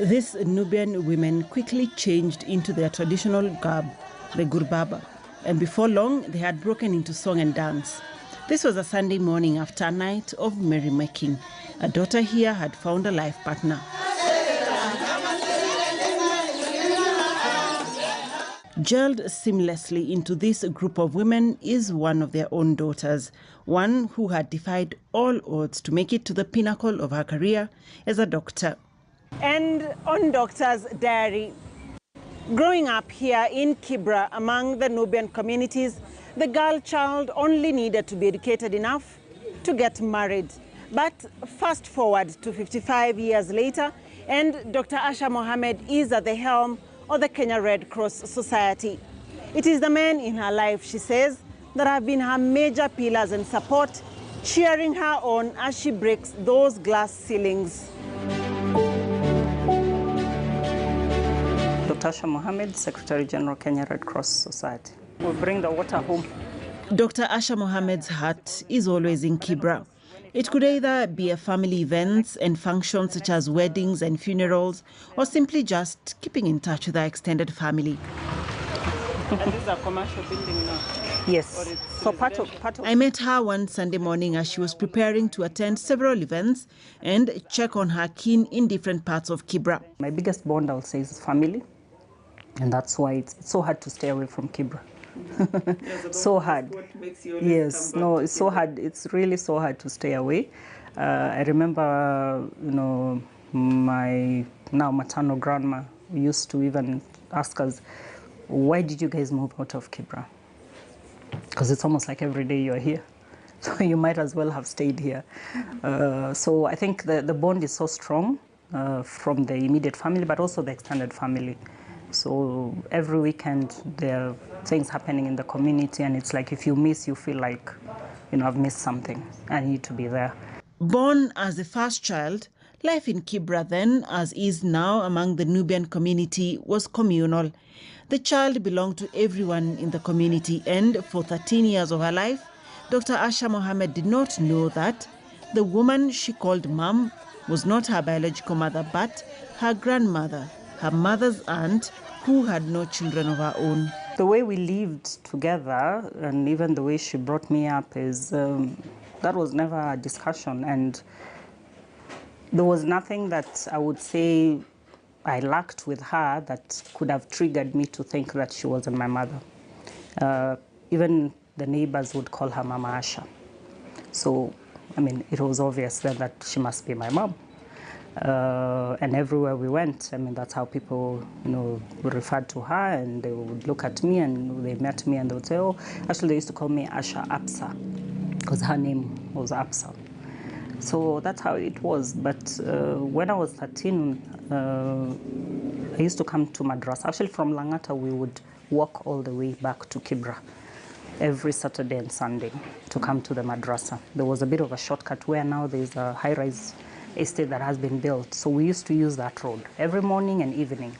These Nubian women quickly changed into their traditional garb, the gurbaba, and before long they had broken into song and dance. This was a Sunday morning after a night of merrymaking. A daughter here had found a life partner. Gelled seamlessly into this group of women is one of their own daughters, one who had defied all odds to make it to the pinnacle of her career as a doctor. And on Doctor's Diary, growing up here in Kibra among the Nubian communities, the girl child only needed to be educated enough to get married. But fast forward to 55 years later, and Dr. Asha Mohamed is at the helm of the Kenya Red Cross Society. It is the men in her life, she says, that have been her major pillars and support, cheering her on as she breaks those glass ceilings. Dr. Asha Mohamed, Secretary General, Kenya Red Cross Society. We bring the water home. Dr. Asha Mohamed's heart is always in Kibra. It could either be a family events and functions such as weddings and funerals, or simply just keeping in touch with our extended family. And this is a commercial building now? Yes. So part of I met her one Sunday morning as she was preparing to attend several events and check on her kin in different parts of Kibra. My biggest bond, I would say, is family. And that's why it's so hard to stay away from Kibra. So hard. Yes, no, it's so hard. It's really so hard to stay away. I remember, my now maternal grandma used to even ask us, why did you guys move out of Kibra? Because it's almost like every day you're here. So you might as well have stayed here. So I think the bond is so strong from the immediate family, but also the extended family. So every weekend there are things happening in the community, and it's like if you miss, you feel like, I've missed something. I need to be there. Born as the first child, life in Kibra then, as is now among the Nubian community, was communal. The child belonged to everyone in the community, and for 13 years of her life, Dr. Asha Mohamed did not know that the woman she called mom was not her biological mother, but her grandmother, her mother's aunt, who had no children of her own. The way we lived together, and even the way she brought me up, is that was never a discussion, and there was nothing that I would say I lacked with her that could have triggered me to think that she wasn't my mother. Even the neighbors would call her Mama Asha. So, it was obvious then that she must be my mom. And everywhere we went, that's how people, referred to her, and they would look at me and they met me and they would say, oh, actually they used to call me Asha Apsa, because her name was Apsa. So that's how it was. But when I was 13, I used to come to Madrasa. Actually, from Langata, we would walk all the way back to Kibra every Saturday and Sunday to come to the Madrasa. There was a bit of a shortcut where now there's a high-rise estate that has been built. So we used to use that road every morning and evening.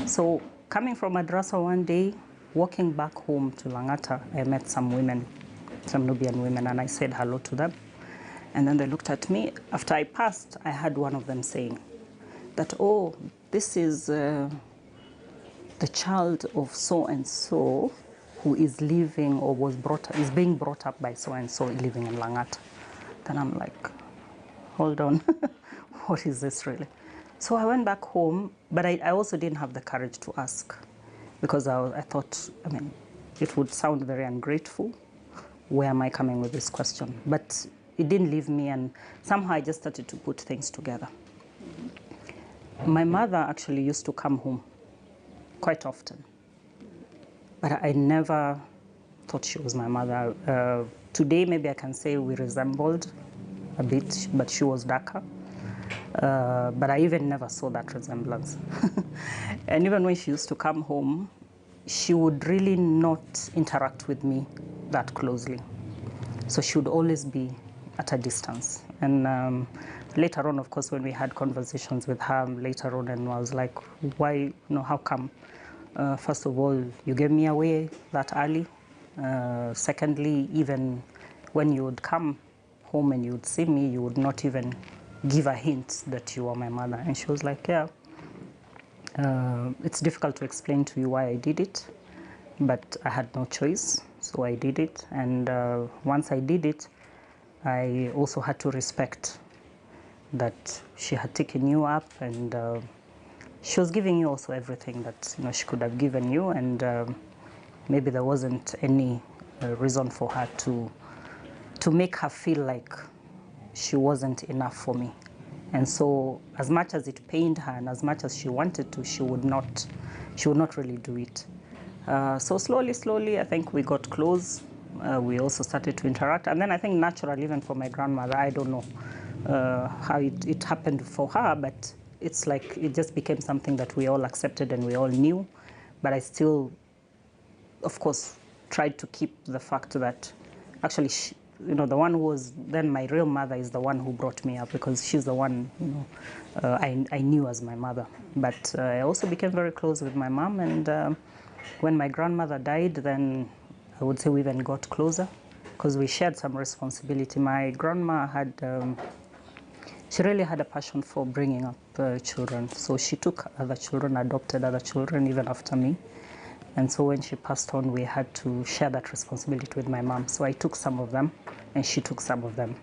So coming from Madrasa one day, walking back home to Langata, I met some women, some Nubian women, and I said hello to them. And then they looked at me. After I passed, I heard one of them saying that, oh, this is the child of so-and-so who is living or is being brought up by so-and-so living in Langata. Then I'm like, hold on, what is this really? So I went back home, but I also didn't have the courage to ask, because I thought, it would sound very ungrateful. Where am I coming with this question? But it didn't leave me, and somehow I just started to put things together. My mother actually used to come home quite often, but I never thought she was my mother. Today, maybe I can say we resembled a bit, but she was darker. But I even never saw that resemblance. And even when she used to come home, she would really not interact with me that closely. So she would always be at a distance. And later on, of course, when we had conversations with her later on, and I was like, why, how come? First of all, you gave me away that early. Secondly, even when you would come home and you would see me, you would not even give a hint that you were my mother. And she was like, yeah, It's difficult to explain to you why I did it, but I had no choice, so I did it. And once I did it, I also had to respect that she had taken you up, and she was giving you also everything that she could have given you, and maybe there wasn't any reason for her to make her feel like she wasn't enough for me. And so as much as it pained her and as much as she wanted to, she would not really do it. So slowly, I think we got close. We also started to interact. And then I think naturally, even for my grandmother, I don't know how it happened for her, but it's like it just became something that we all accepted and we all knew. But I still, of course, tried to keep the fact that actually, the one who was then my real mother is the one who brought me up, because she's the one, I knew as my mother. But I also became very close with my mom, and when my grandmother died, then I would say we even got closer, because we shared some responsibility. My grandma had, she really had a passion for bringing up children. So she took other children, adopted other children, even after me. And so when she passed on, we had to share that responsibility with my mom. So I took some of them, and she took some of them.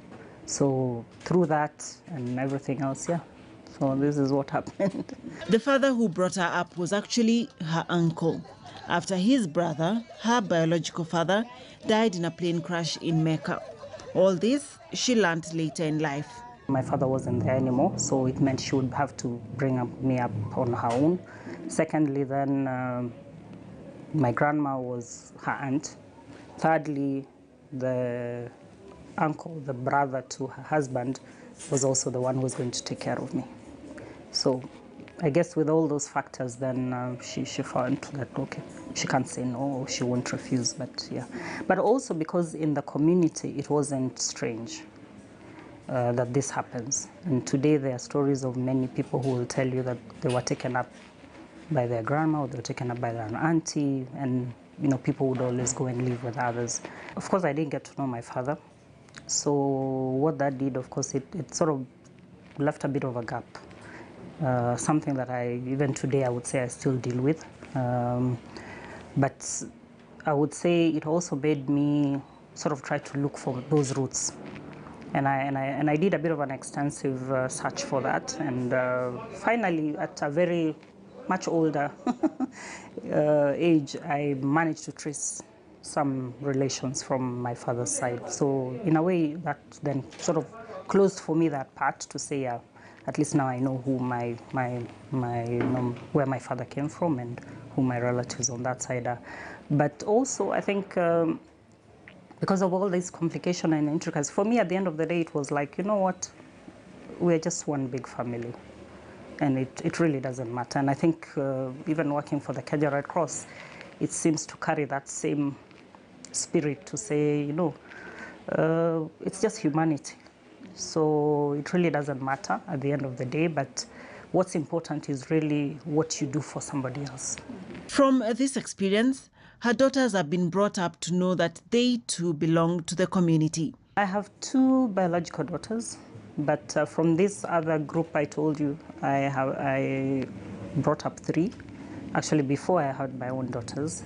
So through that and everything else, yeah. So this is what happened. The father who brought her up was actually her uncle, after his brother, her biological father, died in a plane crash in Mecca. All this she learned later in life. My father wasn't there anymore, so it meant she would have to me up on her own. Secondly, then my grandma was her aunt. Thirdly, the uncle, the brother to her husband, was also the one who was going to take care of me. So I guess with all those factors, then she found that, okay, she can't say no, or she won't refuse, but yeah. But also because in the community, it wasn't strange that this happens. And today there are stories of many people who will tell you that they were taken up by their grandma, or they were taken up by their auntie, and people would always go and live with others. Of course, I didn't get to know my father. So what that did, of course, it sort of left a bit of a gap. Something that even today, I would say I still deal with. But I would say it also made me sort of try to look for those roots. And I did a bit of an extensive search for that. And finally, at a very much older age, I managed to trace some relations from my father's side. So in a way, that then sort of closed for me that part to say, at least now I know who where my father came from and who my relatives on that side are. But also, I think because of all this complication and intricacies, for me at the end of the day, it was like, you know what, we're just one big family. And it really doesn't matter. And I think even working for the Kenya Red Cross, it seems to carry that same spirit to say, it's just humanity. So it really doesn't matter at the end of the day, but what's important is really what you do for somebody else. From this experience, her daughters have been brought up to know that they too belong to the community. I have 2 biological daughters. But from this other group I told you, I brought up 3. Actually, before I had my own daughters.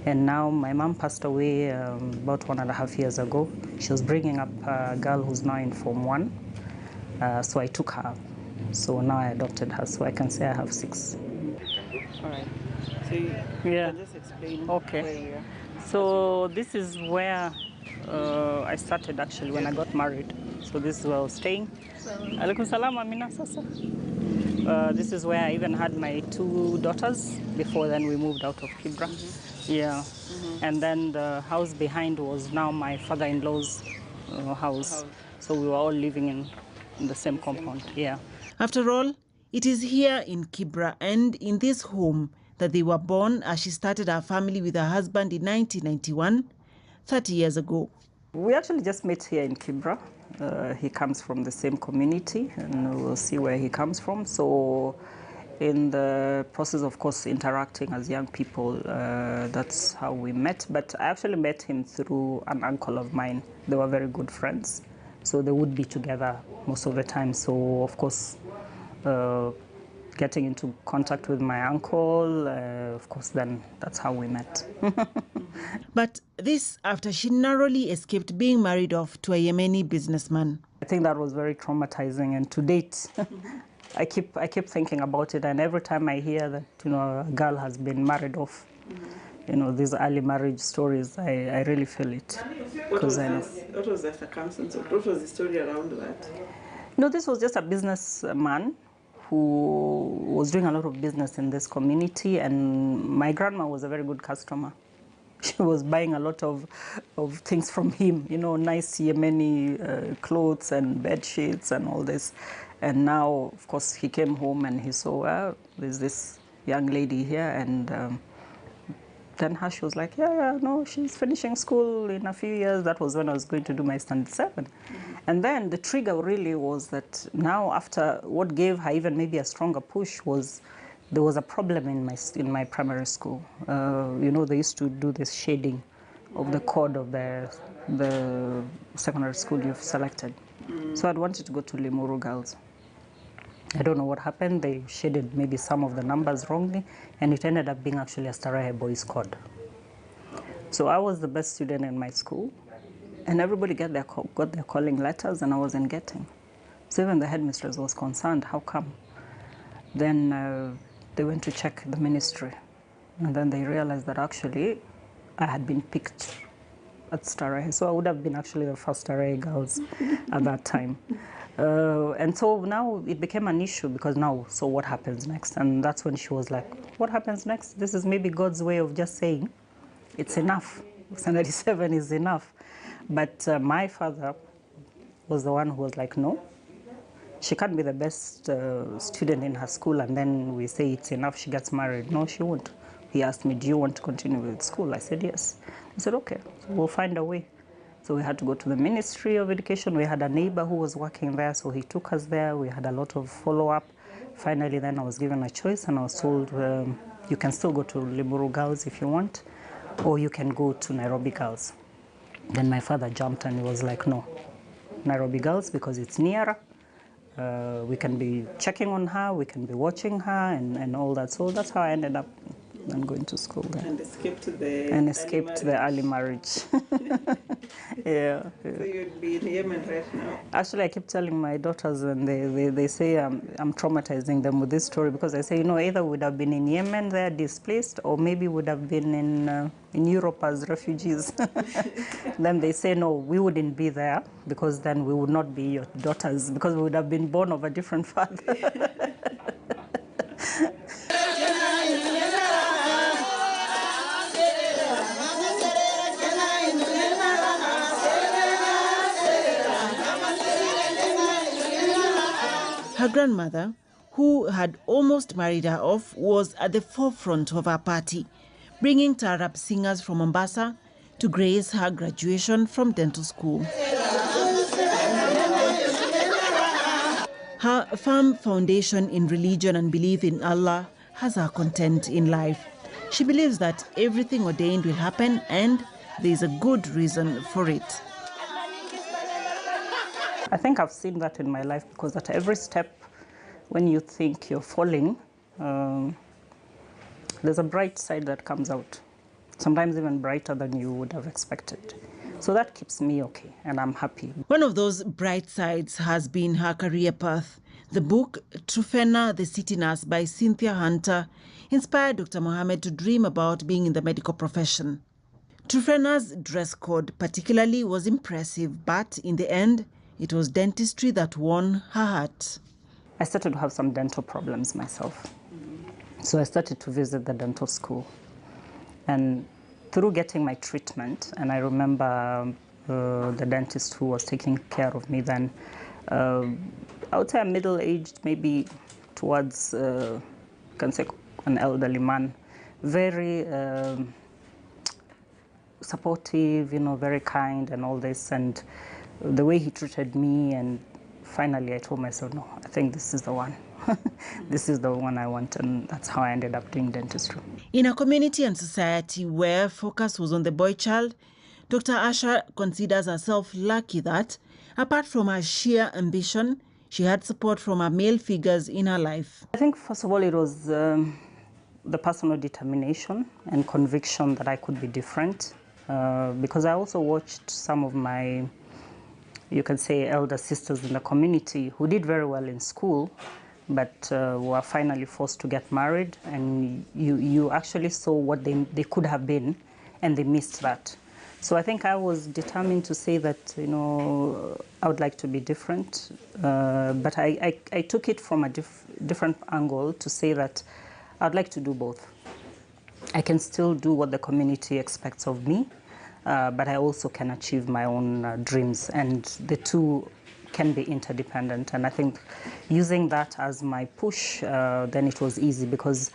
And now my mom passed away about 1.5 years ago. She was bringing up a girl who's now in Form 1. So I took her. So now I adopted her. So I can say I have 6. All right. So you can just explain where you are. So this is where I started actually when I got married. So this is where I was staying. Alaikum salam, Amina Sasa. This is where I even had my 2 daughters. Before then we moved out of Kibra. Yeah. And then the house behind was now my father-in-law's house. So we were all living in the same compound. Yeah. After all, it is here in Kibra and in this home that they were born, as she started her family with her husband in 1991, 30 years ago. We actually just met here in Kibra. He comes from the same community, and we'll see where he comes from. So in the process, of course, interacting as young people, that's how we met. But I actually met him through an uncle of mine. They were very good friends. So they would be together most of the time. So, of course, getting into contact with my uncle. Of course, then that's how we met. But this after she narrowly escaped being married off to a Yemeni businessman. I think that was very traumatizing, and to date, I keep thinking about it. And every time I hear that a girl has been married off, these early marriage stories, I really feel it. What was the circumstance? What was the story around that? This was just a businessman who was doing a lot of business in this community, and my grandma was a very good customer. She was buying a lot of things from him, nice Yemeni clothes and bed sheets and all this. And now, of course, he came home and he saw, well, there's this young lady here, and then Hash was like, no, she's finishing school in a few years. That was when I was going to do my standard 7. And then the trigger really was that now, after what gave her even maybe a stronger push was there was a problem in my primary school. They used to do this shading of the code of the secondary school you've selected. So I'd wanted to go to Limuru Girls. I don't know what happened. They shaded maybe some of the numbers wrongly, and it ended up being actually a Starehe boys code. So I was the best student in my school, and everybody got their calling letters, and I wasn't getting. So even the headmistress was concerned, how come? Then they went to check the ministry, and then they realized that actually I had been picked at Starehe. So I would have been actually the first Starehe girls at that time. And so now it became an issue because now, so what happens next? And that's when she was like, what happens next? This is maybe God's way of just saying, it's enough. 97 is enough. But my father was the one who was like, no, she can't be the best student in her school and then we say it's enough, she gets married. No, she won't. He asked me, do you want to continue with school? I said, yes. He said, okay, so we'll find a way. So we had to go to the Ministry of Education. We had a neighbor who was working there, so he took us there. We had a lot of follow-up. Finally, then I was given a choice, and I was told, you can still go to Limuru Girls if you want, or you can go to Nairobi Girls. Then my father jumped, and he was like, no, Nairobi Girls, because it's nearer. We can be checking on her, we can be watching her, and all that. So that's how I ended up going to school there. And escaped the early marriage. Yeah. So you'd be in Yemen right now? Actually, I keep telling my daughters, and they say I'm traumatizing them with this story because I say, either would have been in Yemen there displaced, or maybe would have been in Europe as refugees. Then they say, no, we wouldn't be there because then we would not be your daughters because we would have been born of a different father. Her grandmother, who had almost married her off, was at the forefront of her party, bringing Taarab singers from Mombasa to grace her graduation from dental school. Her firm foundation in religion and belief in Allah has her content in life. She believes that everything ordained will happen and there is a good reason for it. I think I've seen that in my life because at every step, when you think you're falling, there's a bright side that comes out, sometimes even brighter than you would have expected. So that keeps me okay, and I'm happy. One of those bright sides has been her career path. The book, Trufena, the City Nurse by Cynthia Hunter, inspired Dr. Mohamed to dream about being in the medical profession. Trufena's dress code particularly was impressive, but in the end, it was dentistry that won her heart. I started to have some dental problems myself. So I started to visit the dental school. And through getting my treatment, and I remember the dentist who was taking care of me then, I would say I'm middle-aged, maybe towards, you can say, an elderly man. Very supportive, very kind and all this. And the way he treated me, and finally I told myself, no, I think this is the one. This is the one I want, and that's how I ended up doing dentistry. In a community and society where focus was on the boy child, Dr. Asha considers herself lucky that, apart from her sheer ambition, she had support from her male figures in her life. I think, first of all, it was the personal determination and conviction that I could be different, because I also watched some of my, you can say, elder sisters in the community who did very well in school, but were finally forced to get married, and you actually saw what they could have been, and they missed that. So I think I was determined to say that, you know, I would like to be different, but I took it from a different angle to say that I'd like to do both. I can still do what the community expects of me, but I also can achieve my own dreams, and the two can be interdependent. And I think using that as my push, then it was easy, because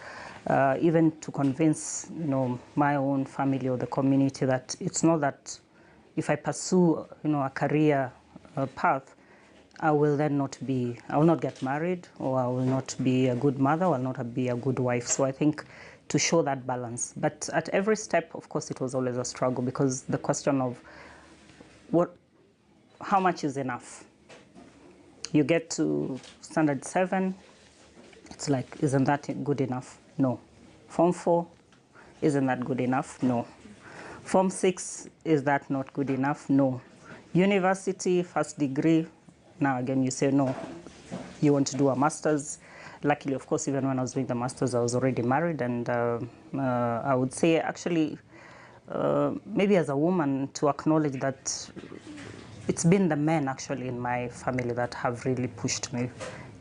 even to convince, you know, my own family or the community that it's not that if I pursue, you know, a career path, I will not get married, or I will not be a good mother, or I'll not be a good wife. So I think to show that balance. But at every step, of course, it was always a struggle, because the question of how much is enough? You get to standard 7, it's like, isn't that good enough? No. Form 4, isn't that good enough? No. Form 6, is that not good enough? No. University, first degree, now again you say no. You want to do a master's. Luckily, of course, even when I was doing the master's, I was already married, and I would say actually, maybe as a woman, to acknowledge that it's been the men actually in my family that have really pushed me,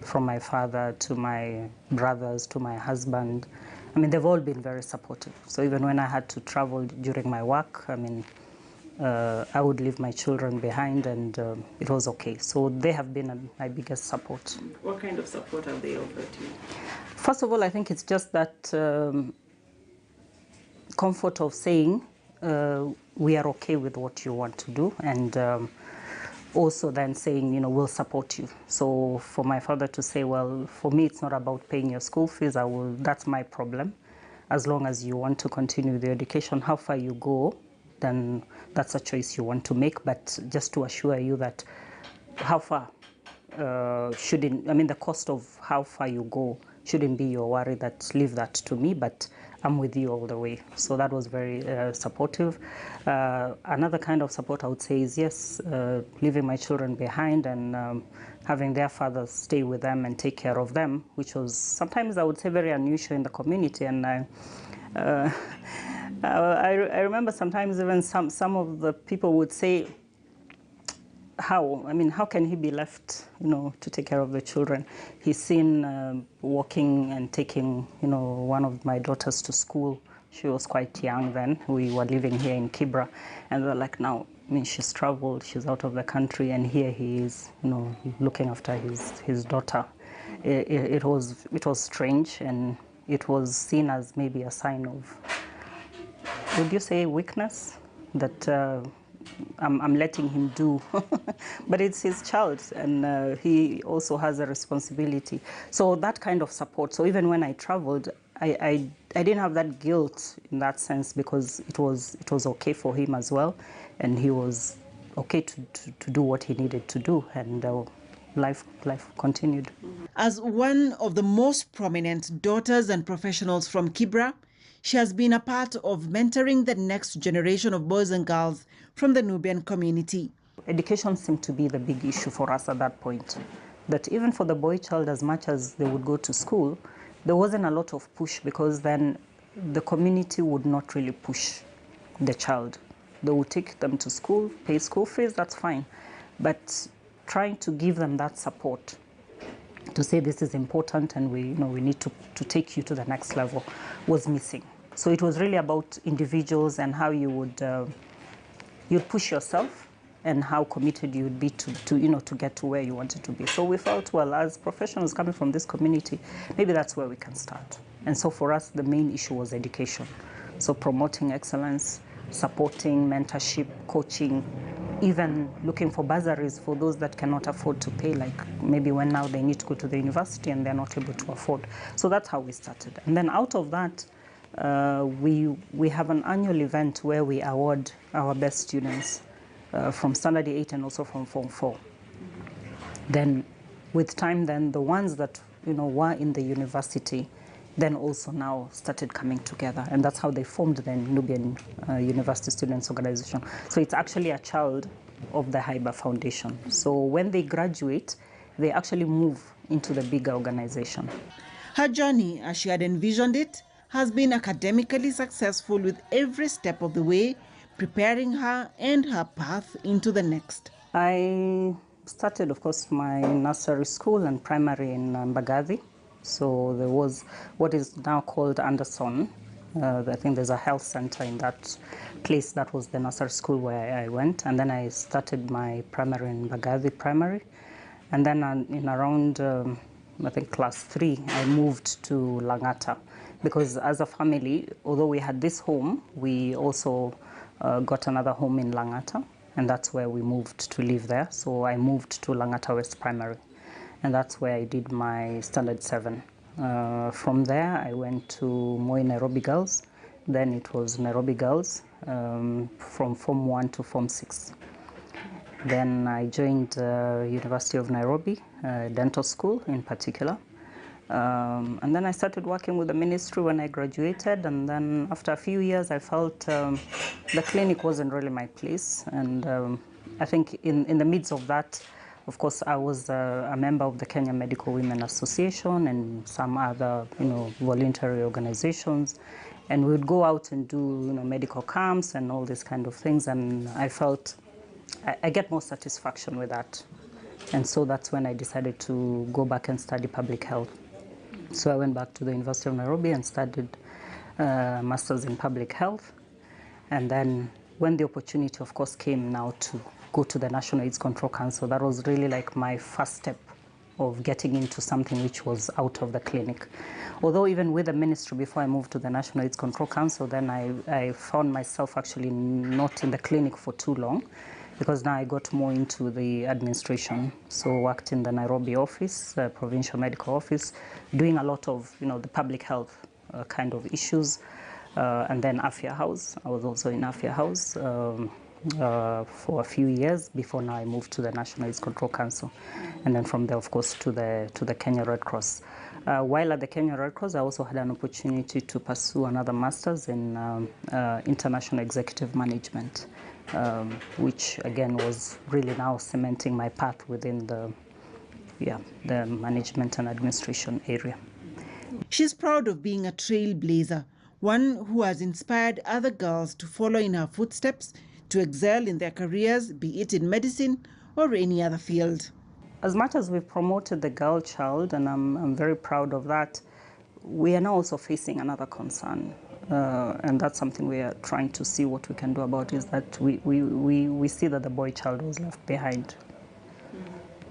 from my father to my brothers to my husband. I mean, they've all been very supportive. So even when I had to travel during my work, I mean, I would leave my children behind, and it was okay. So they have been my biggest support. What kind of support have they offered you? First of all, I think it's just that comfort of saying we are okay with what you want to do, and also then saying, you know, we'll support you. So for my father to say, well, for me, it's not about paying your school fees. That's my problem. As long as you want to continue the education, how far you go, then that's a choice you want to make. But just to assure you that how far the cost of how far you go shouldn't be your worry, that leave that to me, but I'm with you all the way. So that was very supportive. Another kind of support I would say is, yes, leaving my children behind and having their fathers stay with them and take care of them, which was sometimes, I would say, very unusual in the community. And I remember sometimes even some of the people would say, how can he be left, you know, to take care of the children? He's seen walking and taking, you know, one of my daughters to school. She was quite young then. We were living here in Kibra, and they're like, now, I mean, she's traveled, she's out of the country, and here he is, you know, looking after his daughter. It was strange, and it was seen as maybe a sign of, would you say, weakness, that I'm letting him do. But it's his child, and he also has a responsibility. So that kind of support. So even when I traveled, I didn't have that guilt in that sense, because it was okay for him as well, and he was okay to do what he needed to do, and life continued. As one of the most prominent daughters and professionals from Kibra, she has been a part of mentoring the next generation of boys and girls from the Nubian community. Education seemed to be the big issue for us at that point. That even for the boy child, as much as they would go to school, there wasn't a lot of push, because then the community would not really push the child. They would take them to school, pay school fees, that's fine. But trying to give them that support, to say this is important and we need to take you to the next level, was missing. So it was really about individuals and how you would you'd push yourself and how committed you would be to get to where you wanted to be. So we felt, well, as professionals coming from this community, maybe that's where we can start. And so for us, the main issue was education. So promoting excellence, supporting mentorship, coaching, even looking for bursaries for those that cannot afford to pay, like maybe when now they need to go to the university and they're not able to afford. So that's how we started. And then out of that, we have an annual event where we award our best students from Standard 8 and also from Form 4. Then with time, then the ones that were in the university then also now started coming together, and that's how they formed the Nubian University Students Organization. So it's actually a child of the Haiba Foundation. So when they graduate, they actually move into the bigger organization. Her journey, as she had envisioned it, has been academically successful, with every step of the way preparing her and her path into the next. I started, of course, my nursery school and primary in Mbagathi. So there was what is now called Anderson. I think there's a health center in that place. That was the nursery school where I went. And then I started my primary in Mbagathi Primary. And then in around, I think, class 3, I moved to Langata. Because as a family, although we had this home, we also got another home in Langata. And that's where we moved to live there. So I moved to Langata West Primary. And that's where I did my standard 7. From there, I went to Moi Nairobi Girls. Then it was Nairobi Girls from Form 1 to Form 6. Then I joined University of Nairobi, dental school in particular. And then I started working with the ministry when I graduated. And then after a few years, I felt the clinic wasn't really my place. And I think in the midst of that, of course, I was a member of the Kenya Medical Women Association and some other, voluntary organizations. And we would go out and do, medical camps and all these kind of things. And I felt I get more satisfaction with that. And so that's when I decided to go back and study public health. So I went back to the University of Nairobi and studied Masters in Public Health. And then when the opportunity, of course, came now to go to the National AIDS Control Council, that was really like my first step of getting into something which was out of the clinic. Although even with the ministry, before I moved to the National AIDS Control Council, then I found myself actually not in the clinic for too long, because now I got more into the administration. So worked in the Nairobi office, provincial medical office, doing a lot of, the public health kind of issues. And then Afya House. I was also in Afya House for a few years before now I moved to the National AIDS Control Council. And then from there, of course, to the Kenya Red Cross. While at the Kenya Red Cross, I also had an opportunity to pursue another master's in international executive management, which again was really now cementing my path within the management and administration area. She's proud of being a trailblazer, one who has inspired other girls to follow in her footsteps, to excel in their careers, be it in medicine or any other field. As much as we've promoted the girl child, and I'm very proud of that, we are now also facing another concern. And that's something we are trying to see what we can do about, is that we see that the boy child was left behind.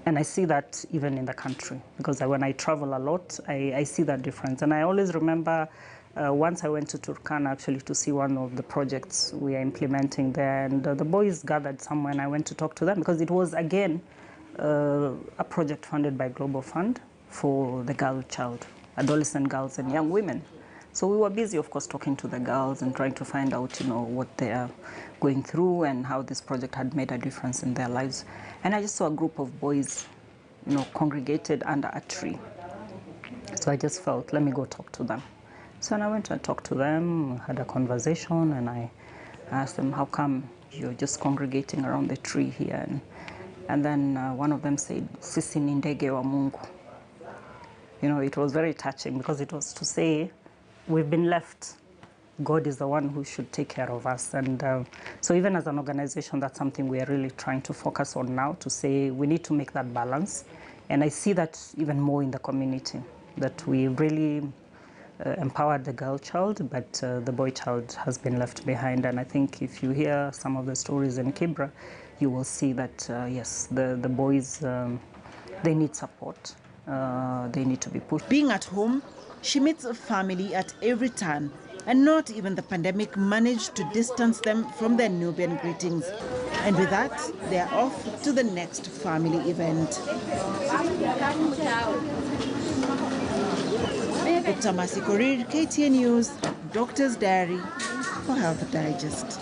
And I see that even in the country, because when I travel a lot, I see that difference. And I always remember once I went to Turkana actually to see one of the projects we are implementing there, and the boys gathered somewhere, and I went to talk to them because it was, again, a project funded by Global Fund for the girl child, adolescent girls and young women. So we were busy, of course, talking to the girls and trying to find out, what they are going through and how this project had made a difference in their lives. And I just saw a group of boys, congregated under a tree. So I just felt, let me go talk to them. So I went and talked to them, had a conversation, and I asked them, how come you're just congregating around the tree here? And then one of them said, Sisi ni ndege wa Mungu. It was very touching, because it was to say, we've been left. God is the one who should take care of us. And so even as an organization, that's something we are really trying to focus on now, to say we need to make that balance. And I see that even more in the community, that we really empowered the girl child, but the boy child has been left behind. And I think if you hear some of the stories in Kibra, you will see that, yes, the boys, they need support. They need to be pushed. Being at home, she meets a family at every turn, and not even the pandemic managed to distance them from their Nubian greetings. And with that, they are off to the next family event. Tamasi Korir, KTN News, Doctor's Diary for Health Digest.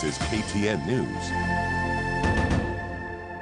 This is KTN News.